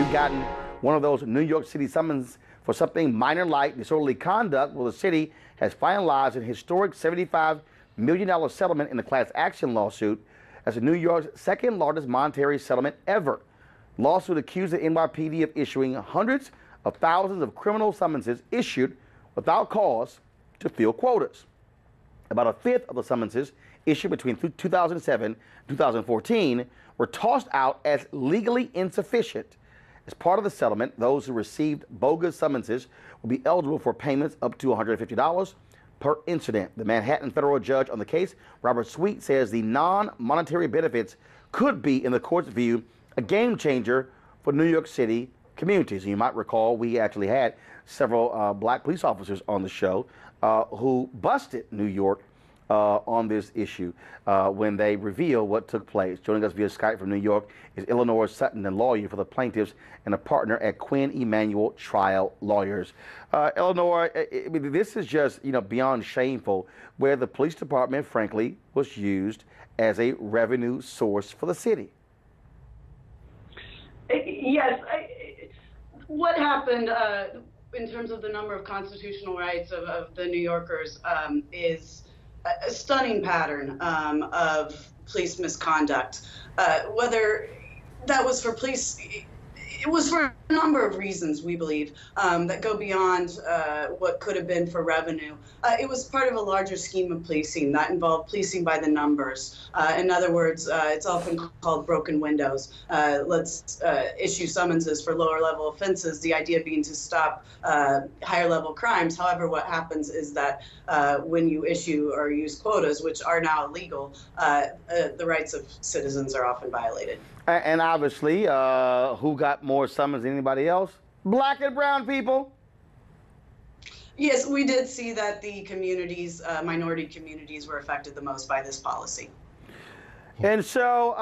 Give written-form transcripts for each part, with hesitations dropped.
he'd gotten one of those New York City summonses for something minor like disorderly conduct. Well, the city has finalized an historic $75 million settlement in the class action lawsuit as New York's second largest monetary settlement ever. Lawsuit accused the NYPD of issuing hundreds of thousands of criminal summonses issued without cause to fill quotas. About a fifth of the summonses issued between 2007 and 2014 were tossed out as legally insufficient. As part of the settlement, those who received bogus summonses will be eligible for payments up to $150 per incident. The Manhattan federal judge on the case, Robert Sweet, says the non-monetary benefits could be, in the court's view, a game changer for New York City communities. You might recall we actually had several black police officers on the show who busted New York on this issue when they reveal what took place. Joining us via Skype from New York is Eleanor Sutton, a lawyer for the plaintiffs and a partner at Quinn Emanuel Trial Lawyers. Eleanor, this is just beyond shameful, where the police department, frankly, was used as a revenue source for the city. Yes. What happened in terms of the number of constitutional rights of the New Yorkers is a stunning pattern of police misconduct. Whether that was for police, it was for a number of reasons, we believe, that go beyond what could have been for revenue. It was part of a larger scheme of policing that involved policing by the numbers. In other words, it's often called broken windows. Let's issue summonses for lower level offenses, the idea being to stop higher level crimes. However, what happens is that when you issue or use quotas, which are now illegal, the rights of citizens are often violated. And obviously, who got more summons than anybody else? Black and brown people. Yes, we did see that the communities, minority communities, were affected the most by this policy. And so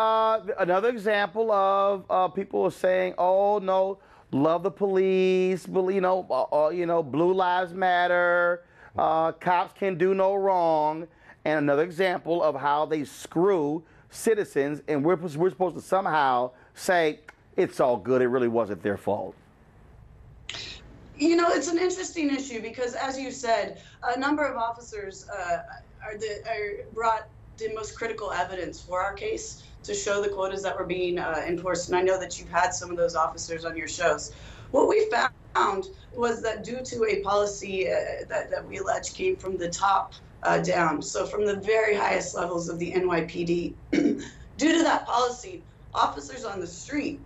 another example of people saying, "Oh no, love the police, blue lives matter, cops can do no wrong," and another example of how they screw citizens, and we're supposed to somehow say it's all good. It really wasn't their fault. It's an interesting issue because, as you said, a number of officers brought the most critical evidence for our case to show the quotas that were being enforced. And I know that you've had some of those officers on your shows. What we found was that due to a policy that we allege came from the top down, so from the very highest levels of the NYPD, due to that policy, officers on the street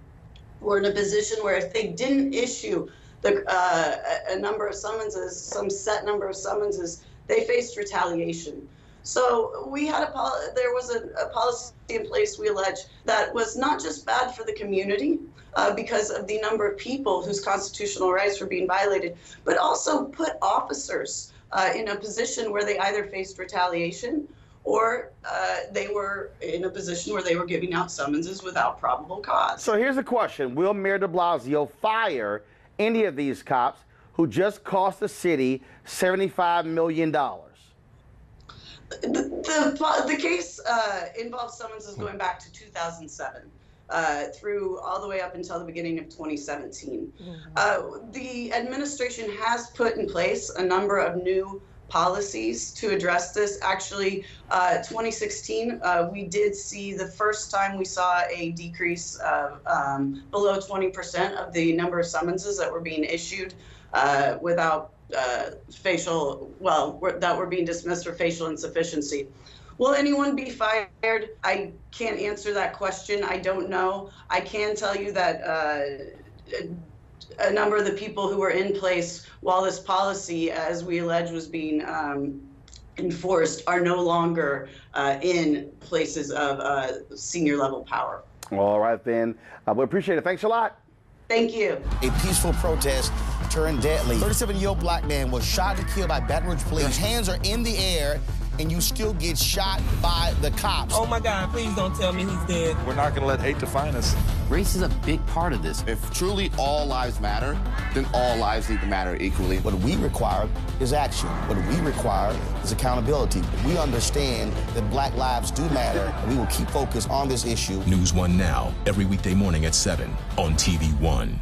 were in a position where if they didn't issue a number of summonses, some set number of summonses, they faced retaliation. So we had there was a policy in place, we allege, that was not just bad for the community because of the number of people whose constitutional rights were being violated, but also put officers in a position where they either faced retaliation or they were in a position where they were giving out summonses without probable cause. So here's the question. Will Mayor de Blasio fire any of these cops who just cost the city $75 million? The case involves summonses going back to 2007 through all the way up until the beginning of 2017. The administration has put in place a number of new policies to address this. Actually, 2016, we did see the first time we saw a decrease of below 20% of the number of summonses that were being issued without that were being dismissed for facial insufficiency. Will anyone be fired? I can't answer that question. I don't know. I can tell you that a number of the people who were in place while this policy, as we allege, was being enforced are no longer in places of senior level power. All right, then. We appreciate it. Thanks a lot. Thank you. A peaceful protest turned deadly. 37-year-old black man was shot and killed by Baton Rouge police. Your hands are in the air, and you still get shot by the cops. Oh, my God, please don't tell me he's dead. We're not going to let hate define us. Race is a big part of this. If truly all lives matter, then all lives need to matter equally. What we require is action. What we require is accountability. We understand that black lives do matter, and we will keep focused on this issue. NewsOne Now, every weekday morning at 7 on TV1.